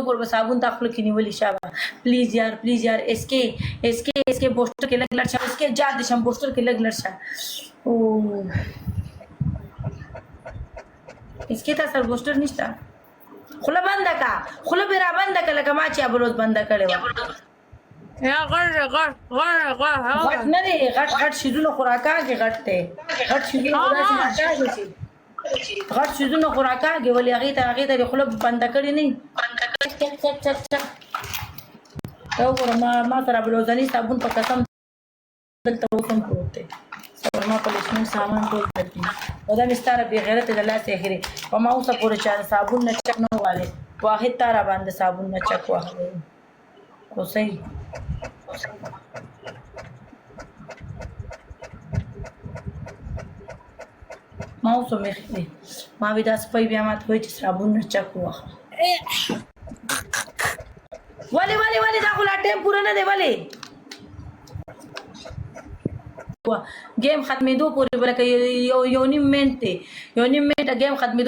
पर साबुन ताखलो की निवली शाबा प्लीज यार इसके पोस्टर के लग लड़शा इसके जा दिशम पोस्टर के लग लड़शा ओ इसके था सर पोस्टर निश्ता खुला बंद का खुला बेरा बंद का लगा माची अबरोज बंद करे يا غر غट نه دی غट شیدونه خوراکاږي غټ ته غټ شیدونه خوراکاږي غټ شیدونه خوراکاږي ولې هغه ته خپل بند کړی نه چک دا ور ما تر بلوزنی صابون په قسم دلته وسم پروت سر ما په لسمن سامان ټول کړی او دا مستاره به غیرت د الله سهري په ما اوسه پورې چا صابون نه چک نه والے واحد تارا باندې صابون نه چک واه کو صحیح ما اوسه مخې ما ودا سپي بیا ماته وای چې صابون نه چک واه ولی دا خلا ټیم پوره نه دی ولی गेम ختمېدو پورې ورکه یو نیم منټ دی یو نیم منټ गेम ختمېدو